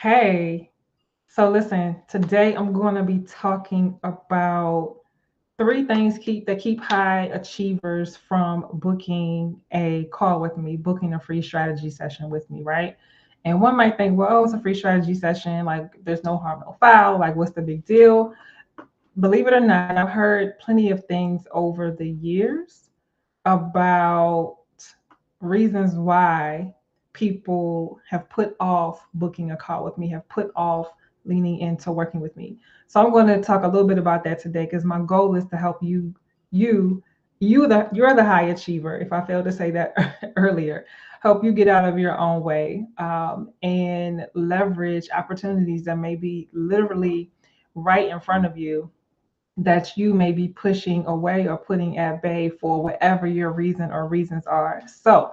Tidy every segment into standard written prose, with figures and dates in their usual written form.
Hey, so listen, today I'm going to be talking about three things that keep high achievers from booking a call with me, booking a free strategy session with me, right? And one might think, well, oh, it's a free strategy session, like there's no harm, no foul, like what's the big deal? Believe it or not, I've heard plenty of things over the years about reasons why people have put off booking a call with me, have put off leaning into working with me. So I'm going to talk a little bit about that today because my goal is to help you, you're the high achiever. If I failed to say that earlier, help you get out of your own way and leverage opportunities that may be literally right in front of you that you may be pushing away or putting at bay for whatever your reason or reasons are. So,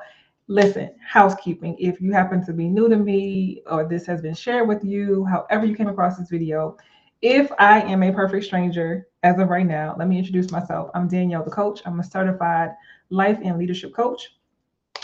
listen, housekeeping. If you happen to be new to me or this has been shared with you, however you came across this video, if I am a perfect stranger as of right now, let me introduce myself. I'm Danielle, the coach. I'm a certified life and leadership coach.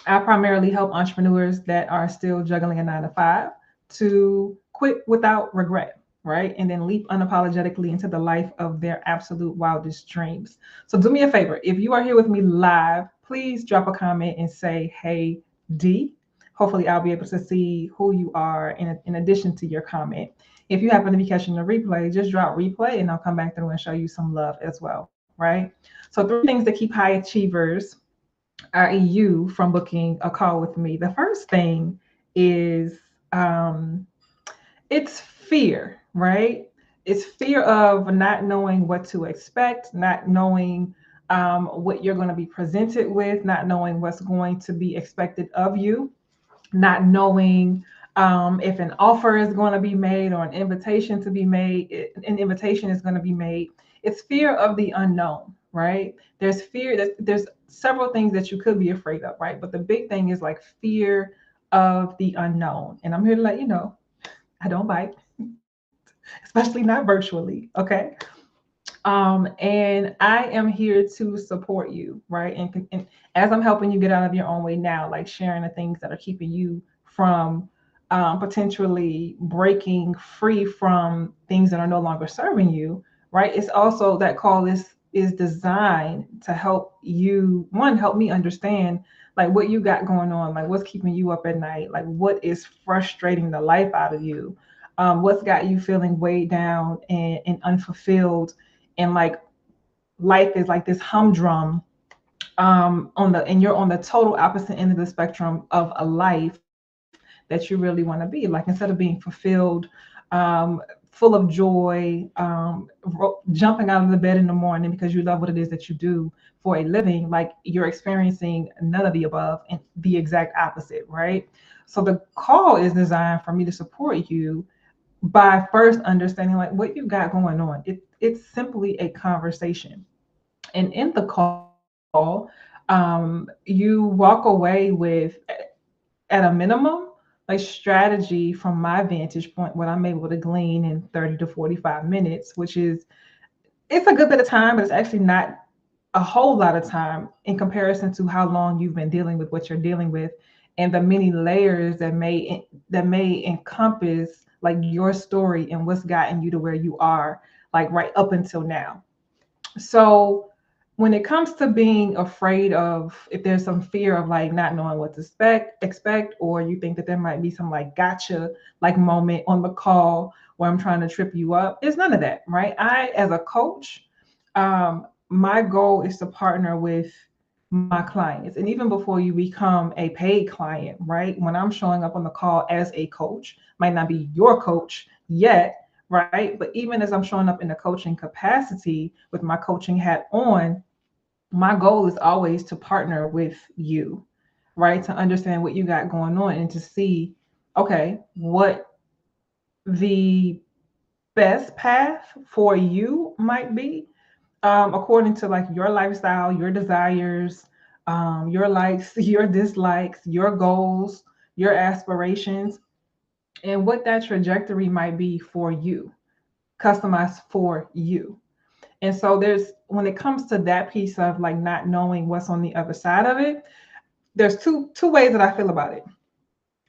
I primarily help entrepreneurs that are still juggling a 9 to 5 to quit without regret, right? And then leap unapologetically into the life of their absolute wildest dreams. So do me a favor. If you are here with me live, please drop a comment and say, hey, D. Hopefully, I'll be able to see who you are in addition to your comment. If you happen to be catching the replay, just drop replay and I'll come back through and show you some love as well, right? So, three things that keep high achievers, i.e., from booking a call with me. The first thing is it's fear, right? It's fear of not knowing what to expect, not knowing what you're going to be presented with, not knowing what's going to be expected of you, not knowing if an offer is going to be made or an invitation to be made, an invitation is going to be made. It's fear of the unknown, right? There's fear that there's several things that you could be afraid of, right? But the big thing is like fear of the unknown. And I'm here to let you know I don't bite, especially not virtually, okay? And I am here to support you, right? And as I'm helping you get out of your own way now, like sharing the things that are keeping you from potentially breaking free from things that are no longer serving you, right? It's also that call is designed to help you, one, help me understand like what you got going on, like what's keeping you up at night, like what is frustrating the life out of you, what's got you feeling weighed down and unfulfilled, and like life is like this humdrum and you're on the total opposite end of the spectrum of a life that you really want to be. Like instead of being fulfilled, full of joy, jumping out of the bed in the morning because you love what it is that you do for a living, like you're experiencing none of the above and the exact opposite, right? So the call is designed for me to support you by first understanding like what you got going on. It's simply a conversation. And in the call, you walk away with, at a minimum, like strategy from my vantage point, what I'm able to glean in 30 to 45 minutes, which is, it's a good bit of time, but it's actually not a whole lot of time in comparison to how long you've been dealing with what you're dealing with and the many layers that may encompass like your story and what's gotten you to where you are, like right up until now. So when it comes to being afraid of, if there's some fear of like not knowing what to expect, or you think that there might be some like gotcha like moment on the call where I'm trying to trip you up, it's none of that, right? I, as a coach, my goal is to partner with my clients. And even before you become a paid client, right? When I'm showing up on the call as a coach, might not be your coach yet, right? But even as I'm showing up in the coaching capacity with my coaching hat on, my goal is always to partner with you, right? To understand what you got going on and to see, okay, what the best path for you might be, according to like your lifestyle, your desires, your likes, your dislikes, your goals, your aspirations, and what that trajectory might be for you, customized for you. And so there's, when it comes to that piece of like not knowing what's on the other side of it, there's two ways that I feel about it.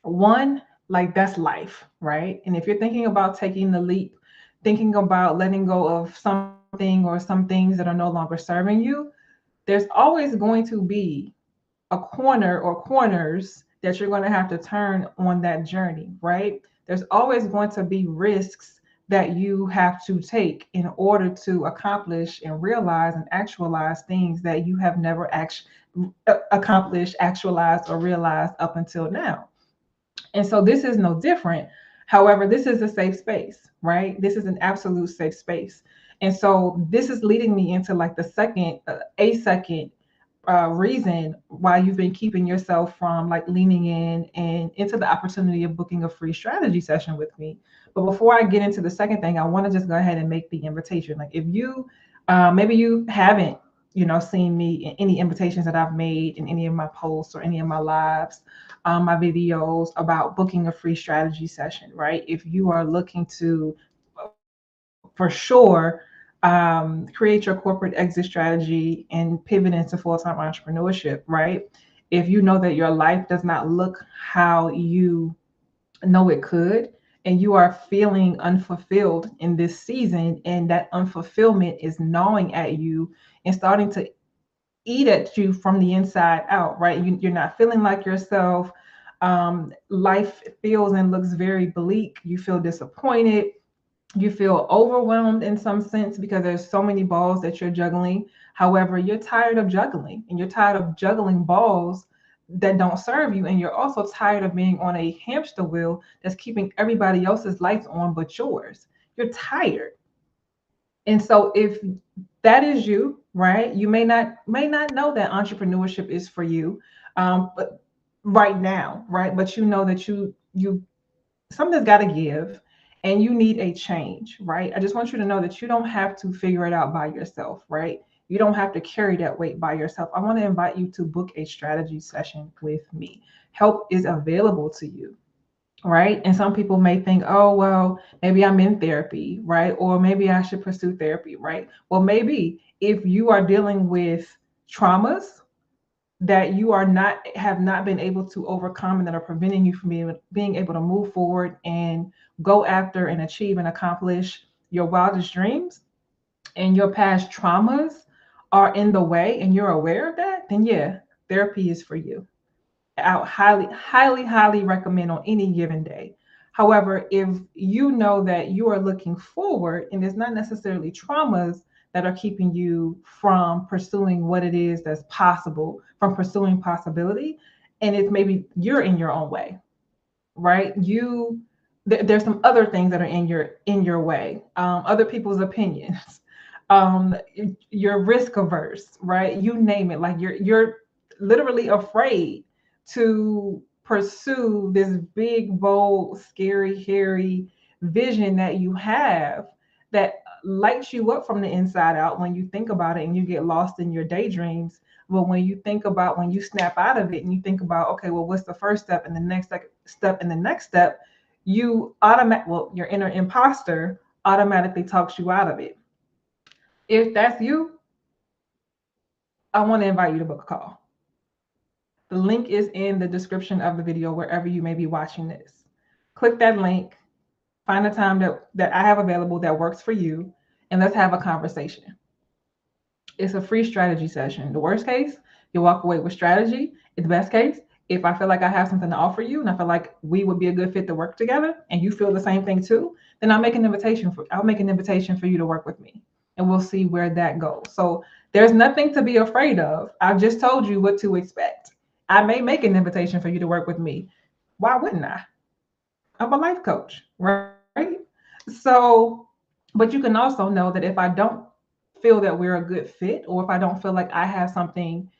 One, Like that's life, right? And if you're thinking about taking the leap, thinking about letting go of something or some things that are no longer serving you, there's always going to be a corner or corners that you're going to have to turn on that journey, right? There's always going to be risks that you have to take in order to accomplish and realize and actualize things that you have never actually accomplished, actualized, or realized up until now. And so this is no different. However, this is a safe space, right? This is an absolute safe space. And so this is leading me into like the second, a second reason why you've been keeping yourself from like leaning in and into the opportunity of booking a free strategy session with me. But before I get into the second thing, I want to just go ahead and make the invitation. Like if you, maybe you haven't, seen me in any invitations that I've made in any of my posts or any of my lives, my videos about booking a free strategy session, right? If you are looking to, for sure, create your corporate exit strategy and pivot into full-time entrepreneurship, right? If you know that your life does not look how you know it could, and you are feeling unfulfilled in this season, and that unfulfillment is gnawing at you and starting to eat at you from the inside out, right? You're not feeling like yourself. Life feels and looks very bleak. You feel disappointed. You feel overwhelmed in some sense because there's so many balls that you're juggling. However, you're tired of juggling and you're tired of juggling balls that don't serve you. And you're also tired of being on a hamster wheel that's keeping everybody else's lights on but yours. You're tired. And so if that is you, right, you may not know that entrepreneurship is for you, but right now, right, but you know that you something's got to give and you need a change, right? I just want you to know that you don't have to figure it out by yourself, right? You don't have to carry that weight by yourself. I want to invite you to book a strategy session with me. Help is available to you, right? And some people may think, oh, well, maybe I'm in therapy, right? Or maybe I should pursue therapy, right? Well, maybe if you are dealing with traumas that you are not have not been able to overcome and that are preventing you from being able to move forward and go after and achieve and accomplish your wildest dreams, and your past traumas are in the way and you're aware of that, then yeah, therapy is for you. I would highly, highly, highly recommend on any given day. However, if you know that you are looking forward and it's not necessarily traumas that are keeping you from pursuing what it is that's possible, from pursuing possibility, and it's maybe you're in your own way, right? There's some other things that are in your way, other people's opinions, you're risk averse, right? You name it. Like you're literally afraid to pursue this big, bold, scary, hairy vision that you have that lights you up from the inside out when you think about it and you get lost in your daydreams. But when you think about when you snap out of it and you think about, okay, well, what's the first step and the next step and the next step, your inner imposter automatically talks you out of it. If that's you, I want to invite you to book a call. The link is in the description of the video wherever you may be watching this. Click that link, find a time that I have available that works for you, and let's have a conversation. It's a free strategy session. The worst case, you walk away with strategy. In the best case, if I feel like I have something to offer you and I feel like we would be a good fit to work together and you feel the same thing too, then I'll make an invitation for you to work with me and we'll see where that goes. So there's nothing to be afraid of. I've just told you what to expect. I may make an invitation for you to work with me. Why wouldn't I? I'm a life coach, right? So, but you can also know that if I don't feel that we're a good fit, or if I don't feel like I have something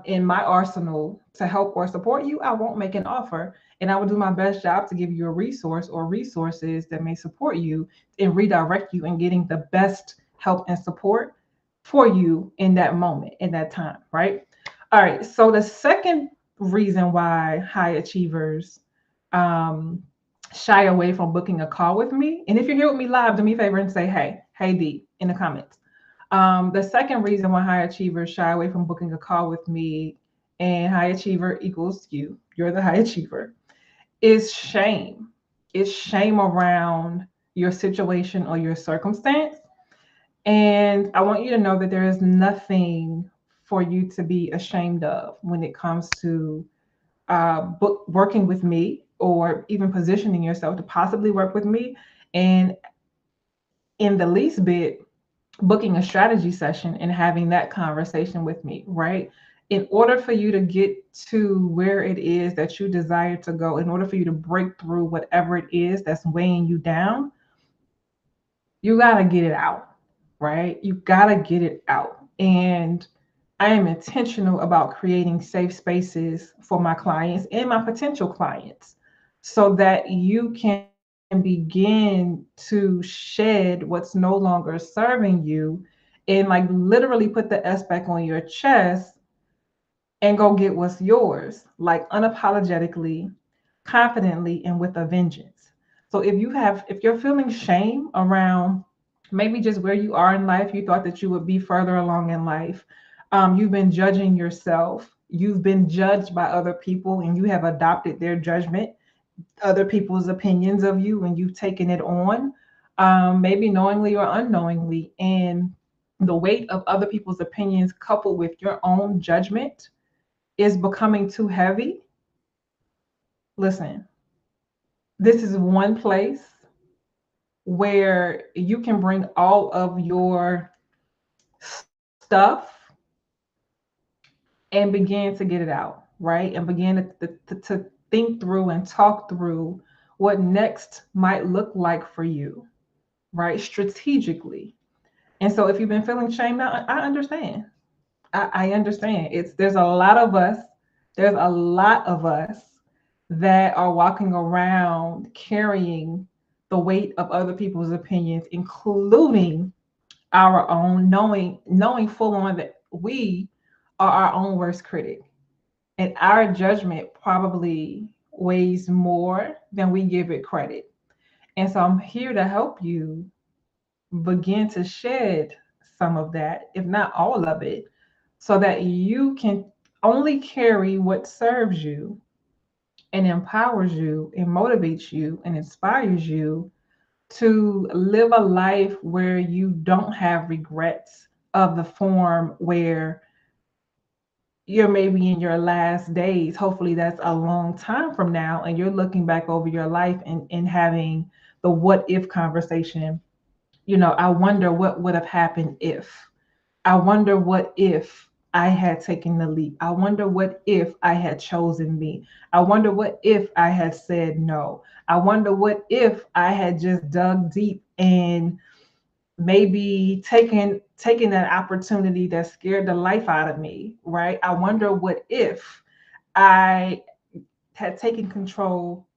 in my arsenal to help or support you, I won't make an offer. And I will do my best job to give you a resource or resources that may support you and redirect you in getting the best help and support for you in that moment, in that time, right? All right. So the second reason why high achievers um, shy away from booking a call with me, and if you're here with me live, do me a favor and say, hey D in the comments. The second reason why high achievers shy away from booking a call with me, and high achiever equals you, you're the high achiever, is shame. It's shame around your situation or your circumstance. And I want you to know that there is nothing for you to be ashamed of when it comes to working with me, or even positioning yourself to possibly work with me. And in the least bit, booking a strategy session and having that conversation with me, right? In order for you to get to where it is that you desire to go, in order for you to break through whatever it is that's weighing you down, you got to get it out, right? You got to get it out. And I am intentional about creating safe spaces for my clients and my potential clients so that you can begin to shed what's no longer serving you, and like literally put the S back on your chest and go get what's yours, like unapologetically, confidently, and with a vengeance. So if you're feeling shame around maybe just where you are in life, you thought that you would be further along in life, you've been judging yourself, you've been judged by other people, and you have adopted their judgment, other people's opinions of you, and you've taken it on, maybe knowingly or unknowingly. And the weight of other people's opinions coupled with your own judgment is becoming too heavy. Listen, this is one place where you can bring all of your stuff and begin to get it out, right? And begin to think through and talk through what next might look like for you, right? Strategically. And so if you've been feeling shame now, I understand. I understand. There's a lot of us that are walking around carrying the weight of other people's opinions, including our own, knowing full on that we are our own worst critic. And our judgment probably weighs more than we give it credit. And so I'm here to help you begin to shed some of that, if not all of it, so that you can only carry what serves you and empowers you and motivates you and inspires you to live a life where you don't have regrets of the form where you're maybe in your last days. Hopefully that's a long time from now, and you're looking back over your life and having the what if conversation. I wonder what would have happened if. I wonder what if I had taken the leap. I wonder what if I had chosen me. I wonder what if I had said no. I wonder what if I had just dug deep and maybe taken that opportunity that scared the life out of me, right? I wonder what if I had taken control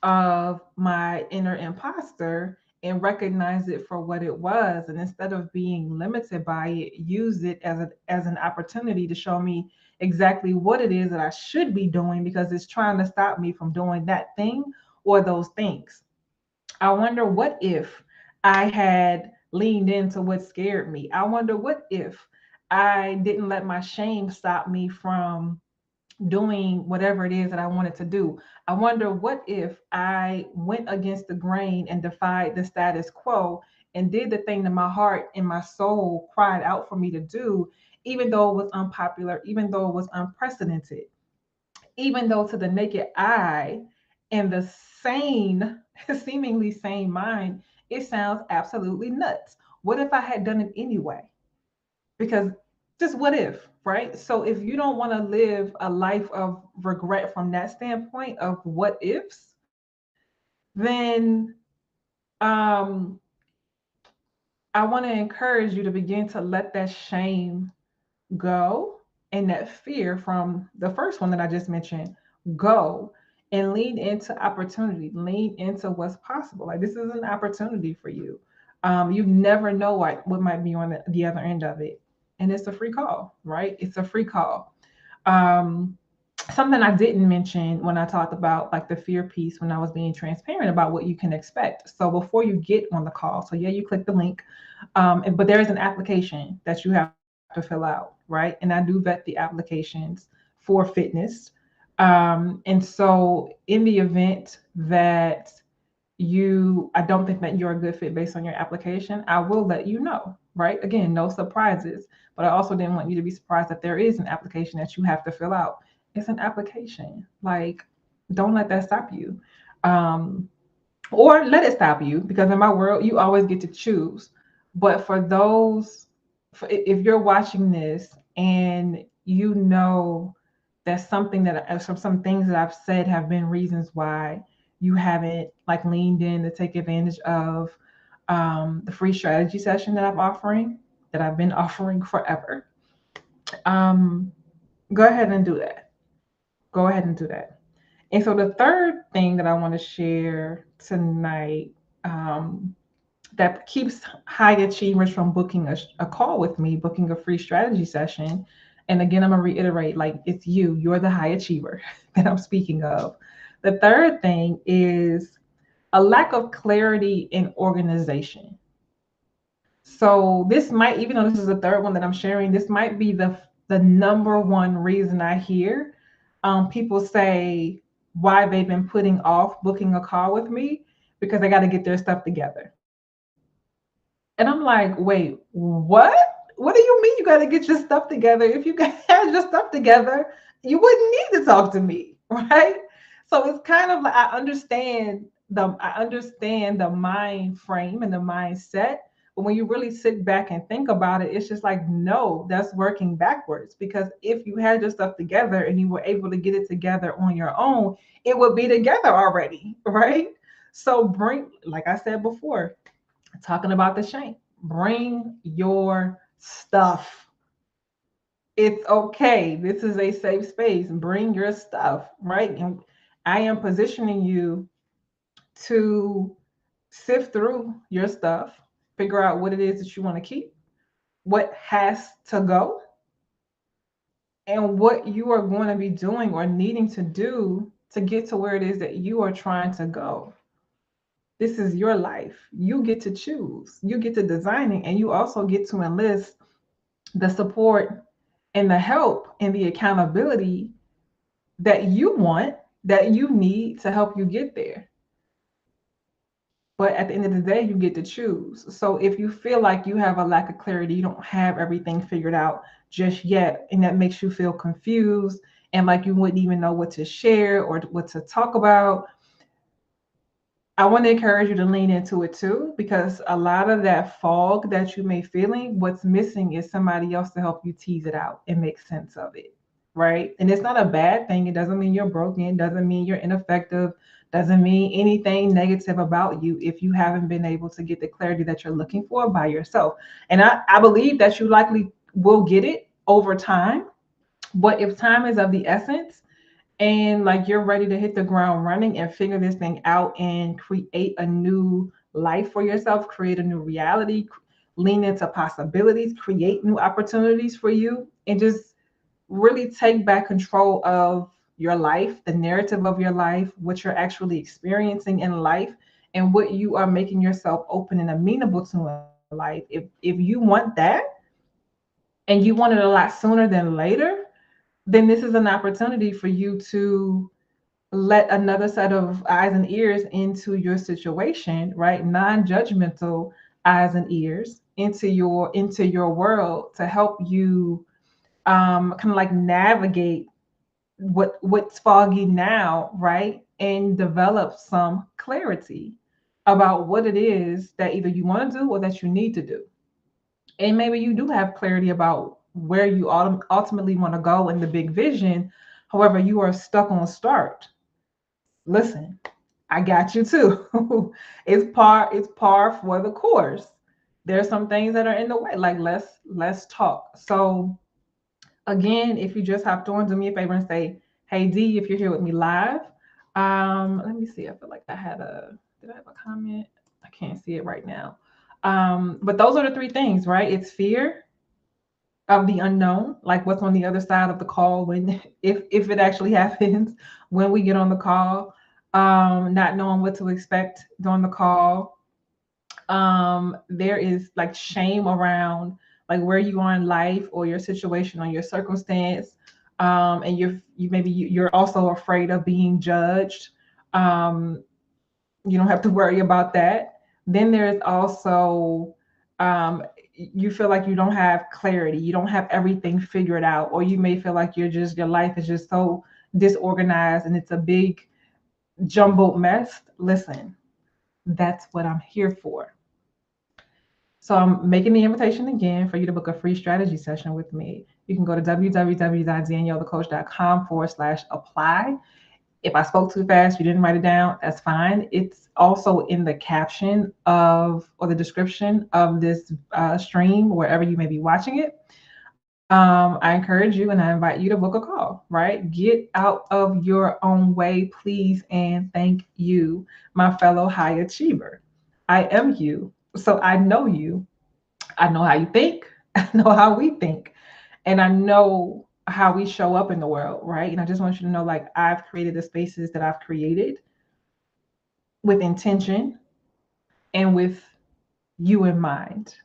of my inner imposter and recognize it for what it was, and instead of being limited by it, use it as an opportunity to show me exactly what it is that I should be doing, because it's trying to stop me from doing that thing or those things. I wonder what if I had leaned into what scared me. I wonder what if I didn't let my shame stop me from doing whatever it is that I wanted to do. I wonder what if I went against the grain and defied the status quo and did the thing that my heart and my soul cried out for me to do, even though it was unpopular, even though it was unprecedented, even though to the naked eye and the sane, seemingly sane mind, it sounds absolutely nuts. What if I had done it anyway? Because just what if, right? So if you don't want to live a life of regret from that standpoint of what ifs, then um, I want to encourage you to begin to let that shame go, and that fear from the first one that I just mentioned go, and lean into opportunity, lean into what's possible. Like, this is an opportunity for you. You never know what might be on the other end of it. And it's a free call, right? It's a free call. Um, Something I didn't mention when I talked about like the fear piece, when I was being transparent about what you can expect. So before you get on the call, so yeah, you click the link, but there is an application that you have to fill out, right? And I do vet the applications for fitness. And so in the event that I don't think that you're a good fit based on your application, I will let you know, right? Again, no surprises, but I also didn't want you to be surprised that there is an application that you have to fill out. It's an application. Like, don't let that stop you. Um, or let it stop you, because in my world, you always get to choose. But for those, if you're watching this and you know that something that some things that I've said have been reasons why you haven't like leaned in to take advantage of the free strategy session that I've been offering forever, um, go ahead and do that. Go ahead and do that. And so the third thing that I want to share tonight, um, that keeps high achievers from booking a call with me, booking a free strategy session. And again, I'm going to reiterate, like, it's you're the high achiever that I'm speaking of. The third thing is a lack of clarity in organization. So this might, even though this is the third one that I'm sharing, this might be the number one reason I hear people say why they've been putting off booking a call with me, because they got to get their stuff together. And I'm like, wait, what? What do you mean you got to get your stuff together? If you had your stuff together, you wouldn't need to talk to me, right? So it's kind of like I understand the mind frame and the mindset, but when you really sit back and think about it, it's just like, no, that's working backwards. Because if you had your stuff together and you were able to get it together on your own, it would be together already, right? So like I said before, talking about the shame, bring your stuff. It's okay. This is a safe space. Bring your stuff, right? And I am positioning you to sift through your stuff, figure out what it is that you want to keep, what has to go, and what you are going to be doing or needing to do to get to where it is that you are trying to go. This is your life. You get to choose, you get to design it, and you also get to enlist the support and the help and the accountability that you want, that you need to help you get there. But at the end of the day, you get to choose. So if you feel like you have a lack of clarity, you don't have everything figured out just yet, and that makes you feel confused and like you wouldn't even know what to share or what to talk about, I want to encourage you to lean into it too, because a lot of that fog that you may feeling, what's missing is somebody else to help you tease it out and make sense of it, right? And it's not a bad thing. It doesn't mean you're broken. It doesn't mean you're ineffective. Doesn't mean anything negative about you if you haven't been able to get the clarity that you're looking for by yourself. And I believe that you likely will get it over time. But if time is of the essence, and like you're ready to hit the ground running and figure this thing out and create a new life for yourself, create a new reality, lean into possibilities, create new opportunities for you, and just really take back control of your life, the narrative of your life, what you're actually experiencing in life, and what you are making yourself open and amenable to in life. If you want that and you want it a lot sooner than later, then this is an opportunity for you to let another set of eyes and ears into your situation, right? Non-judgmental eyes and ears into your world to help you kind of like navigate what's foggy now, right? And develop some clarity about what it is that either you want to do or that you need to do. And maybe you do have clarity about where you ultimately want to go in the big vision. However, you are stuck on start. Listen, I got you too. It's par for the course. There's some things that are in the way. Like let's talk. So again, if you just hopped on, do me a favor and say, hey D, if you're here with me live. Let me see. I feel like did I have a comment? I can't see it right now. But those are the three things, right? It's fear of the unknown, like what's on the other side of the call when if it actually happens when we get on the call, not knowing what to expect during the call. There is like shame around like where you are in life or your situation or your circumstance. and you're also afraid of being judged. Um, you don't have to worry about that. Then there's also you feel like you don't have clarity, you don't have everything figured out, or you may feel like your life is just so disorganized and it's a big jumbled mess. Listen, that's what I'm here for. So I'm making the invitation again for you to book a free strategy session with me. You can go to www.daniellethecoach.com/apply. If I spoke too fast, you didn't write it down, that's fine. It's also in the caption of or the description of this stream, wherever you may be watching it. I encourage you and I invite you to book a call, right? Get out of your own way, please, and thank you, my fellow high achiever. I am you, so I know you. I know how you think. I know how we think. And I know how we show up in the world, right? And I just want you to know, like, I've created the spaces that I've created with intention and with you in mind,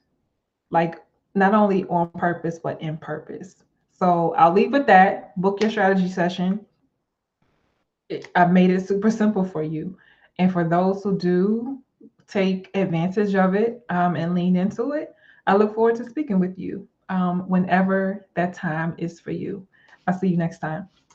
like not only on purpose, but in purpose. So I'll leave with that. Book your strategy session. I've made it super simple for you. And for those who do take advantage of it and lean into it, I look forward to speaking with you whenever that time is for you. I'll see you next time.